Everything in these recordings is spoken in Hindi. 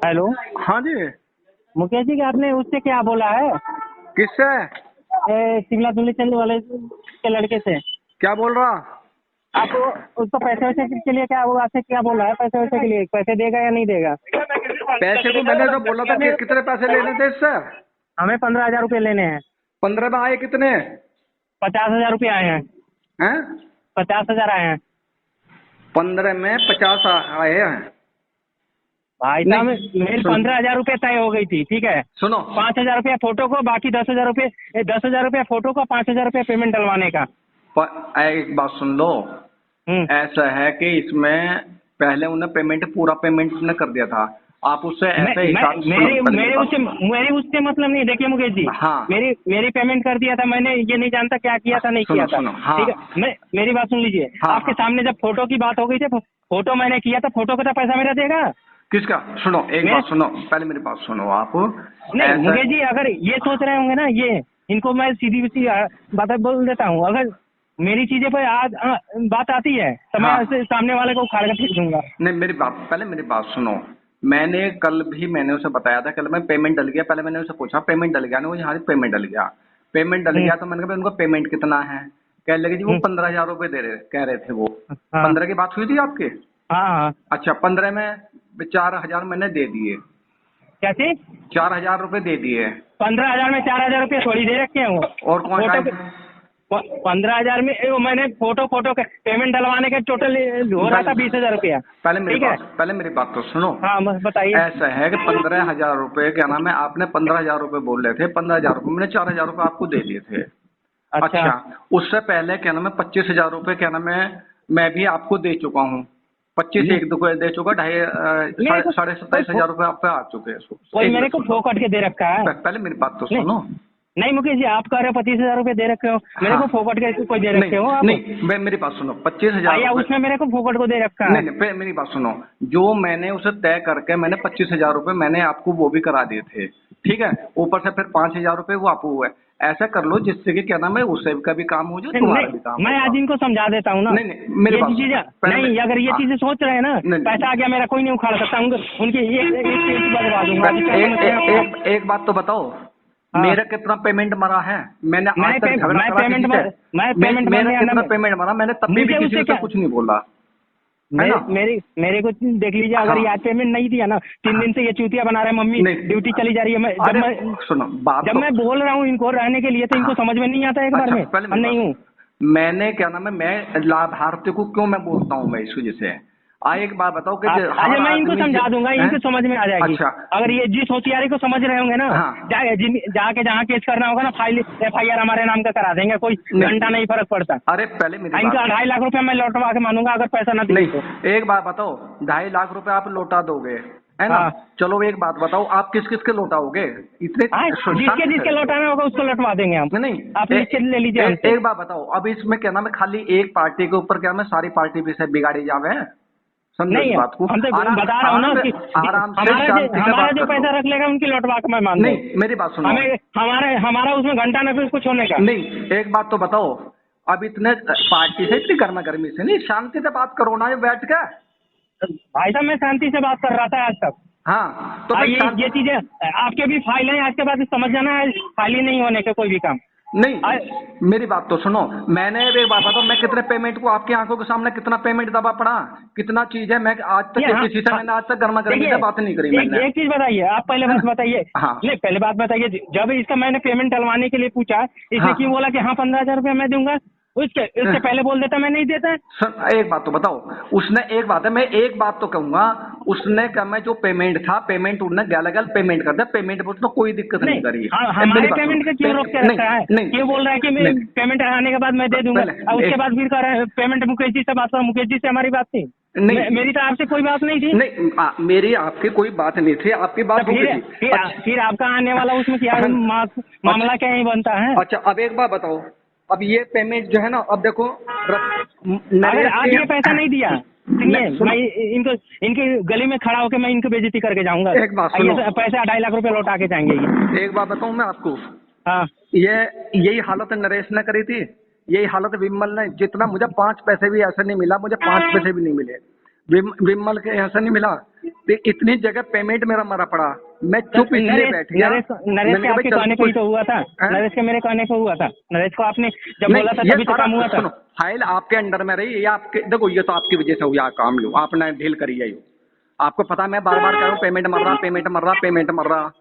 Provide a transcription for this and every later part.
हेलो। हाँ जी। मुकेश जी, आपने उससे क्या बोला है? किससे? शिमला तुली चलने वाले के लड़के से। क्या बोल रहा? आप उसको पैसे वैसे के लिए क्या वो आपसे क्या बोला है? पैसे वैसे के लिए पैसे देगा या नहीं देगा? पैसे को मैंने तो बोला था कि कितने पैसे लेने थे इससे? हमें 15,000 रुपये लेने हैं। 15 में आए कितने? 50,000 रुपये आए हैं। हैं? 50,000 आए हैं 15 में 50 आए हैं। भाई साहब। नहीं मेरी सुनो 15,000 रुपये तय हो गई थी, ठीक है। सुनो 5,000 रुपया फोटो को, बाकी 10,000 रुपये 10,000 रुपया फोटो को, 5,000 रुपया पेमेंट डलवाने का। एक बात सुन लो। ऐसा है कि इसमें पहले उन्हें पूरा पेमेंट ने कर दिया था। आप उससे ऐसे हिसाब मेरी उससे मतलब नहीं। देखिए मुकेश जी, हाँ मेरी पेमेंट कर दिया था। मैंने ये नहीं जानता क्या किया था नहीं किया था। सुनो हाँ ठीक है, मेरी बात सुन लीजिए। हाँ आपके हाँ। सामने जब फोटो की बात हो गई थी, फोटो मैंने किया था, फोटो का तो पैसा मेरा देगा। किसका? सुनो एक बात सुनो, पहले मेरी बात सुनो आप। नहीं मुकेश जी, अगर ये सोच रहे होंगे ना, ये इनको मैं सीधी सी बात बोल देता हूँ। अगर मेरी चीजें पर आज बात आती है तो मैं ऐसे सामने वाले को उखाड़ कर फेंक दूंगा। नहीं पहले मेरी बात सुनो। मैंने उसे बताया था, कल मैं पेमेंट डल गया। पहले मैंने उसे पूछा पेमेंट डल गया ना, वो यहाँ पेमेंट डल गया। पेमेंट डल गया तो मैंने कहा उनको पेमेंट कितना है? कह लगे जी वो 15,000 रुपये कह रहे थे वो। हाँ 15 की बात हुई थी आपके? हाँ हाँ। अच्छा 15 में 4,000 मैंने दे दिए। क्या चीज? 4,000 रुपये दे दिए। 15,000 में 4,000 रुपये थोड़ी दे रखे हैं वो। और कौन सा? 15,000 में मैंने फोटो का पेमेंट डलवाने का टोटल हो रहा था 20,000 रुपया। पहले मेरी बात तो सुनो। हाँ बताइए। ऐसा है कि 15,000 रुपये क्या नाम है, आपने 15,000 रुपये बोल रहे थे। 15,000 रुपये मैंने 4,000 रुपये आपको दे दिए थे। अच्छा उससे पहले क्या नाम है 25,000 रुपये क्या नाम है मैं भी आपको दे चुका हूँ। 25 एक दो को दे चुका। 27,500 रुपये आप पे आ चुके हैं। कोई मेरे को फोकट के दे रखा है। पहले मेरी बात तो सुनो। नहीं मुकेश जी, आप कह रहे हो 25,000 रुपये दे रखे हो। मेरे को फोकट के कोई दे रखे हो आप? नहीं मेरी बात सुनो। 25,000 उसमें मेरे को फोकट को दे रखा है। नहीं मेरी बात सुनो। जो मैंने उसे तय करके मैंने 25,000 रुपये मैंने आपको वो भी करा दिए थे, ठीक है। ऊपर से फिर 5,000 रुपये वो आपको हुआ है। ऐसा कर लो जिससे कि क्या नाम है उससे का भी काम हो जाए, तुम्हारा भी काम। मैं आज इनको समझा देता हूँ ना। नहीं मेरी बात नहीं, अगर ये चीजें सोच रहे हैं ना, पैसा आ गया मेरा कोई नहीं उखाड़ सकता। उनकी एक बात तो बताओ। मेरा कितना पेमेंट मरा है? मैंने आज तक झगड़ा करा किसी से? मेरा कितना पेमेंट मरा? मैंने तब भी किसी से कुछ नहीं बोला। मेरे को देख लीजिए। अगर याद पेमेंट नहीं दिया ना, 3 दिन से ये चूतिया बना रहे हैं। मम्मी ड्यूटी चली जा रही है। सुनो बात, जब मैं बोल रहा हूँ इनको रहने के लिए तो इनको समझ में नहीं आता एक बार में। नहीं हूँ मैंने क्या नाम है मैं लाभार्थी को क्यों मैं बोलता हूँ मैं इस वजह से। एक बात बताओ कि मैं इनको समझा दूंगा, इनको समझ में आ जाएगी। अच्छा अगर ये जिस होशियारी को समझ रहे होंगे ना, जाके जहाँ केस करना होगा ना, फाइल FIR हमारे नाम का करा देंगे। कोई घंटा नहीं फर्क पड़ता। अरे पहले मेरी इनका 2.5 लाख रुपया मैं लौटवा के मानूंगा अगर पैसा ना दिए तो। एक बात बताओ, 2.5 लाख रुपए आप लौटा दोगे है ना? चलो एक बात बताओ, आप किस किस के लौटाओगे? इतने जिसके लौटाना होगा उसको लौटवा देंगे हम। नहीं आप लिख ले लीजिए। एक बात बताओ, अब इसमें क्या नाम है खाली एक पार्टी के ऊपर क्या नाम है सारी पार्टी भी से बिगाड़ी जावे? समझो इस बात को। हम तो बता रहा हूँ ना कि आराम से हमारा जो पैसा रख लेगा उनकी लौटवा के मैं मान दूं। नहीं मेरी बात सुनो। हमारा उसमें घंटा न फिर कुछ होने का नहीं। एक बात तो बताओ, अब इतने पार्टी से इतनी गर्मा गर्मी से नहीं, शांति से बात करो ना बैठ के। भाई साहब मैं शांति से बात कर रहा था आज तक। हाँ तो ये चीजें आपके भी फाइल है। आज के बाद समझ जाना है, फाइल ही नहीं होने के कोई भी काम। नहीं मेरी बात तो सुनो। मैंने एक बात बताओ, मैं कितने पेमेंट को आपकी आंखों के सामने कितना पेमेंट दबा पड़ा, कितना चीज है। मैं आज तक किसी से मैंने आज तक गर्मा गर्मी से बात नहीं करी। मैंने एक चीज बताइए, आप पहले बात बताइए। नहीं पहले बात बताइए, जब इसका मैंने पेमेंट डलवाने के लिए पूछा, इसने क्यों बोला कि हाँ 15,000 रुपया मैं दूंगा? उसके पहले बोल देता मैं नहीं देता। एक बात तो बताओ, उसने एक बात है, मैं एक बात तो कहूंगा, उसने कहा मैं जो पेमेंट था पेमेंट उन्होंने गैल पेमेंट कर दिया। पेमेंट पर तो कोई दिक्कत नहीं करी। हमारे पेमेंट का क्यों रोक के रखा है? क्यों बोल रहा है कि पेमेंट आने के बाद मैं दे दूंगा? उसके बाद फिर कह रहा है पेमेंट मुकेश जी से बात करो। मुकेश जी से हमारी बात थी? नहीं मेरी तो आपसे कोई बात नहीं थी। नहीं मेरी आपकी कोई बात नहीं थी, आपकी बात हो गई थी। फिर आपका आने वाला उसमें क्या मामला क्या ही बनता है? अच्छा अब एक बात बताओ, अब ये पेमेंट जो है ना, अब देखो अगर आज ये पैसा नहीं दिया, मैं इनकी गली में खड़ा होकर मैं इनको बेइज्जती करके जाऊंगा। एक बात सुनो, पैसा 2.5 लाख रुपए लौटा के जाएंगे ये। एक बात बताऊं मैं आपको। हाँ यही हालत नरेश ने करी थी, यही हालत विमल ने। जितना मुझे 5 पैसे भी ऐसे नहीं मिला, मुझे 5 पैसे भी नहीं मिले विमल के ऐसा नहीं मिला। तो इतनी जगह पेमेंट मेरा मरा पड़ा, मैं चुप इसलिए बैठ गया। नरेश के आपके कहने पे ही तो हुआ था, नरेश के मेरे कहने पे हुआ था, नरेश को आपने जब बोला था तभी तो काम हुआ था। फाइल आपके अंडर में रही, ये आपके देखो, ये तो आपकी वजह से हुआ काम, लो आपने डील करी है। आपको पता, मैं बार बार कह रहा हूँ पेमेंट मर रहा, पेमेंट मर रहा, पेमेंट मर रहा।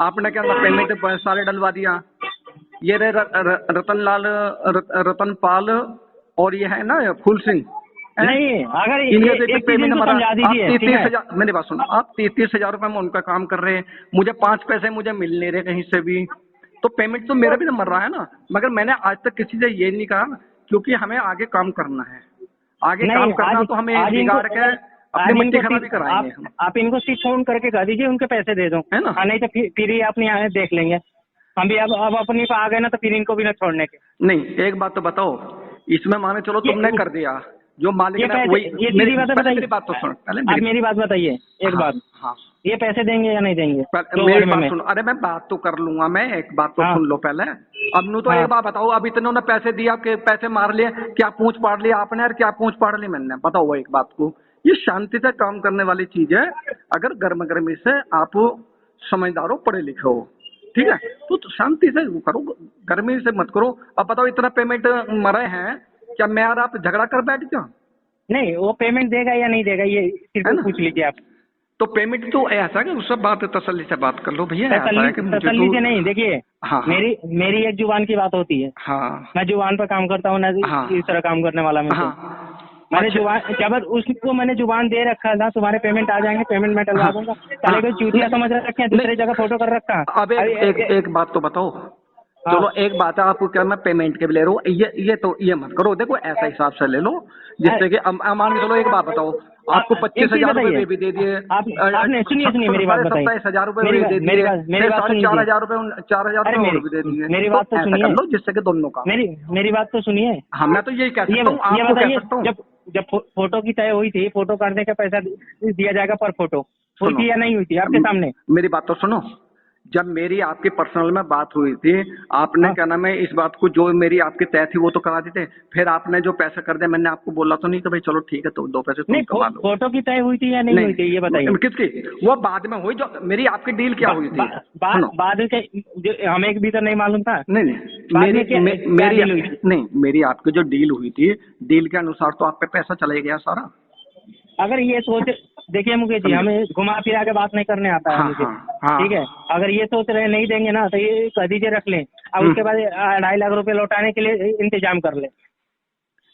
आपने क्या पेमेंट सारे डलवा दिया। ये रतनलाल, रतनपाल और ये है ना फूल सिंह। नहीं, अगर एक पेमेंट समझा दीजिए, 30,000, मेरी बात सुनो, आप 30,000 रुपए में उनका काम कर रहे हैं, मुझे 5 पैसे मुझे मिल नहीं रहे कहीं से भी, तो पेमेंट तो मेरा भी तो मर रहा है ना। मगर मैंने आज तक किसी से ये नहीं कहा, क्योंकि हमें आगे काम करना है, आगे काम करना, तो हमें बिगाड़ के अपनी मट्टी खराब भी कराएंगे। आप इनको सिर्फ फोन करके कह दीजिए उनके पैसे दे दो, है ना, नहीं तो फिर ही अपने यहाँ देख लेंगे हम भी। अब अपनी पे आ गए ना, तो फिर इनको भी ना छोड़ने के। नहीं, एक बात तो बताओ, इसमें माने चलो तुमने कर दिया, जो मालिक ने वही, मेरी बात तो सुन, आप मेरी बात बताइए एक बात, हाँ, ये पैसे देंगे या नहीं देंगे? मेरी बात सुनो, अरे मैं बात तो कर लूंगा, मैं एक बात तो सुन लो पहले। अब नू तो एक बात बताओ, अब इतने ने पैसे दिया, के पैसे मार लिए, क्या पूछ पाड़ लिया आपने और क्या पूछ पाड़ ली मैंने? बताओ वो एक बात को। ये शांति से काम करने वाली चीज है। अगर गर्म गर्मी से आप समझदार हो, पढ़े लिखे हो, ठीक है, तो शांति से करो, गर्मी से मत करो। अब बताओ इतना पेमेंट मरे हैं, क्या मैं और आप झगड़ा कर बैठ जाओ? नहीं, वो पेमेंट देगा या नहीं देगा ये सिर्फ पूछ लीजिए आप। तो पेमेंट तो ऐसा कि उससे बात तसल्ली से बात कर लो भैया। तसल्ली से नहीं, देखिए, हाँ, मेरी एक जुबान की बात होती है, हाँ, मैं जुबान पर काम करता हूँ ना, इस तरह काम करने वाला मैं। मैंने जुबान, जब उसको मैंने जुबान दे रखा था, तुम्हारे पेमेंट आ जाएंगे, पेमेंट मैं डलवा दूंगा। पहले कोई चूतिया समझ रखे हैं, दूसरी जगह फोटो कर रखा। अब एक बात तो बताओ, चलो एक बात है, आपको क्या मैं पेमेंट के भी ले रहा हूँ, ये तो ये मत करो। देखो ऐसा हिसाब से ले लो, जिससे कि मान के चलो, एक बात बताओ, आपको 25,000 रुपए भी दे दिए, आपने सुनिए मेरी बात बताइए, 27,000 रुपए भी दे दिए, 4,000 रुपए, 4,000 रुपए और भी दे दिए। मेरी बात तो सुनिए, जिससे कि दोनों का, मेरी बात तो सुनिए। हाँ, मैं तो यही कह सकता हूँ, आपको कह सकता हूँ। जब फोटो की तय हुई थी, फोटो करने का पैसा दिया जाएगा पर फोटो, हुई थी या नहीं हुई थी आपके सामने? मेरी बात तो सुनो, जब मेरी आपकी पर्सनल में बात हुई थी, आपने क्या नाम है, इस बात को जो मेरी आपकी तय थी वो तो करा दी थे। फिर आपने जो पैसे कर दिया, मैंने आपको बोला तो नहीं कि भाई चलो ठीक है, तो 2 पैसे तुम कमा लो। फोटो की तय हुई थी या नहीं हुई थी ये बताइए? किसकी? वो बाद में हुई, जो मेरी आपकी डील क्या हुई थी बाद में, हमें भी तो नहीं मालूम था। नहीं, मेरी आपकी जो डील हुई थी, डील के अनुसार तो आप पे पैसा चला गया सारा। अगर ये सोच, देखिए मुकेश जी, हमें घुमा फिरा के बात नहीं करने आता है मुझे, ठीक है। अगर ये सोच रहे नहीं देंगे ना, तो ये कह दीजिए रख लें, और उसके बाद 2.5 लाख रुपए लौटाने के लिए इंतजाम कर ले।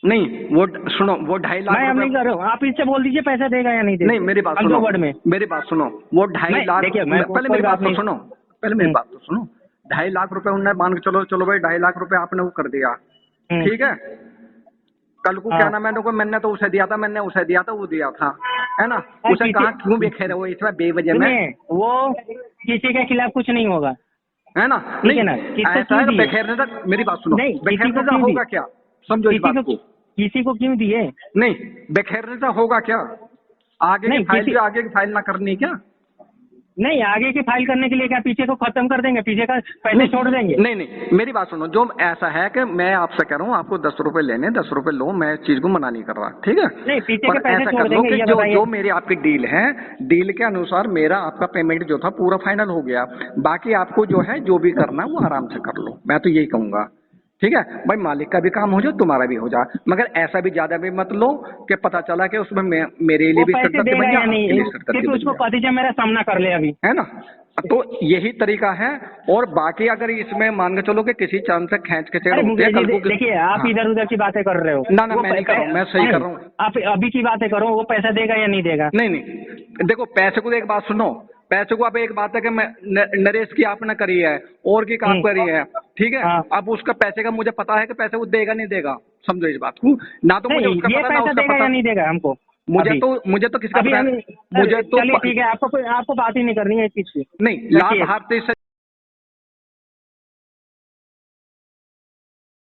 नहीं, वो सुनो, वो 2.5 लाख मैं नहीं कर रहा हूँ, आप इससे बोल दीजिए पैसा देगा या नहीं देगा। नहीं, मेरी बात सुनो, मेरी बात सुनो, वो 2.5 लाख, पहले मेरी बात तो सुनो, पहले मेरी बात तो सुनो। 2.5 लाख रुपए उन्होंने मान के चलो भाई, 2.5 लाख रुपए आपने वो कर दिया, ठीक है। कल को क्या नाम है, मैंने तो उसे दिया था, मैंने उसे दिया था, वो दिया था, है ना। उसे कहा क्यों बेखे रहे हो इसमें बेवजह में? वो किसी के खिलाफ कुछ नहीं होगा, है ना। नहीं, ऐसा है बेखेरने तक, मेरी बात सुनो, बेखेरने से होगा क्या, समझो इस बात को। किसी को क्यों दिए? नहीं, बेखेरने से होगा क्या? आगे की फाइल ना करनी क्या? नहीं, आगे की फाइल करने के लिए क्या पीछे को खत्म कर देंगे, पीछे का पैसे छोड़ देंगे? नहीं, मेरी बात सुनो, जो ऐसा है कि मैं आपसे कह रहा हूँ, आपको 10 रुपए लेने, 10 रुपए लो, मैं इस चीज को मना नहीं कर रहा, ठीक है। नहीं, पीछे के पैसे छोड़ देंगे, ये बताइए। जो मेरी आपकी डील है, डील के अनुसार मेरा आपका पेमेंट जो था पूरा फाइनल हो गया। बाकी आपको जो है, जो भी करना है वो आराम से कर लो, मैं तो यही कहूंगा, ठीक है भाई। मालिक का भी काम हो जाए, तुम्हारा भी हो जाए, मगर ऐसा भी ज्यादा भी मत लो कि पता चला कि उसमें मेरे लिए भी सिर्फ उसको पति जब मेरा सामना कर ले अभी, है ना। तो यही तरीका है। और बाकी अगर इसमें मान के चलो कि किसी चांद से खींच के देखिए, आप इधर उधर की बातें कर रहे हो ना, मैं नहीं कर रहा हूँ, मैं सही कर रहा हूँ। आप अभी की बातें करो, वो पैसा देगा या नहीं देगा? नहीं, देखो पैसे को एक बात सुनो, पैसे को अब एक बात है कि मैं नरेश की आपने करी है और की काम करी है, ठीक है। अब उसका पैसे का मुझे पता है कि पैसे वो देगा नहीं देगा, समझो इस बात को ना। तो मुझे उसका पता, ना उसका पता, या नहीं देगा हमको, मुझे तो किसका पता है, मुझे तो ठीक है, आपको बात ही नहीं करनी है इस चीज की। नहीं, लाभ हारते